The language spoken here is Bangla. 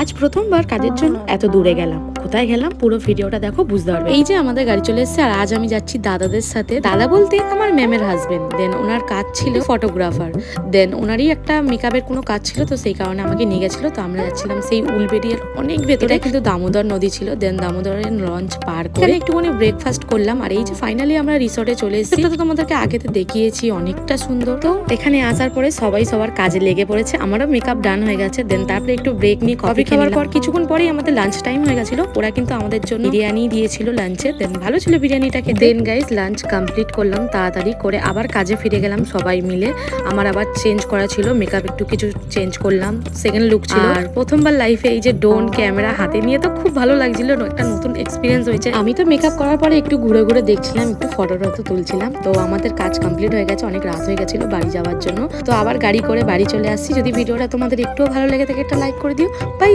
আজ প্রথমবার কাজের জন্য এত দূরে গেলাম। কোথায় গেলাম পুরো ভিডিওটা দেখো, বুঝতে পারবে। এই যে আমাদের গাড়ি চলে এসেছে, আর আজ আমি যাচ্ছি দাদাদের সাথে। দাদা বলতে আমার ম্যামের হাজবেন্ড। দেন ওনার কাজ ছিল ফটোগ্রাফার। দেন ওনারই একটা মেকআপের কোনো কাজ ছিল, তো সেই কারণে আমাকে নিয়ে গেছিল। তো আমরা যাচ্ছিলাম সেই উলবেড়িয়ার অনেক ভেতরে, কিন্তু দামোদর নদী ছিল। দেন দামোদরের লঞ্চ পার করে একটুখানি ব্রেকফাস্ট করলাম। আর এই যে ফাইনালি আমরা রিসর্টে চলে এসেছি। তো তোমাদেরকে আগেতে দেখিয়েছি, অনেকটা সুন্দর। তো এখানে আসার পরে সবাই সবার কাজে লেগে পড়েছে। আমারও মেকআপ ডান হয়ে গেছে। দেন তারপরে একটু ব্রেক নিয়ে কফি খাওয়ার পর কিছুক্ষণ পরেই আমাদের লাঞ্চ টাইম হয়ে গেছিল। ওরা কিন্তু আমাদের জন্য বিরিয়ানি দিয়েছিল লাঞ্চে। দেন ভালো ছিল বিরিয়ানিটা খেতে। দেন গাইস লাঞ্চ কমপ্লিট করলাম তাড়াতাড়ি করে, আবার কাজে ফিরে গেলাম সবাই মিলে। আমার আবার চেঞ্জ করা ছিল, মেকআপ একটু কিছু চেঞ্জ করলাম, সেকেন্ড লুক ছিল। আর প্রথমবার লাইফে এই যে ড্রোন ক্যামেরা হাতে নিয়ে তো খুব ভালো লাগছিল, একটা নতুন এক্সপিরিয়েন্স হয়েছে। আমি তো মেকআপ করার পরে একটু ঘুরে ঘুরে দেখছিলাম, একটু ফটো টটো তুলছিলাম। তো আমাদের কাজ কমপ্লিট হয়ে গেছে, অনেক রাত হয়ে গেছিল বাড়ি যাওয়ার জন্য। তো আবার গাড়ি করে বাড়ি চলে আসছি। যদি ভিডিওটা তোমাদের একটুও ভালো লেগে থাকে একটা লাইক করে দিও। বাই।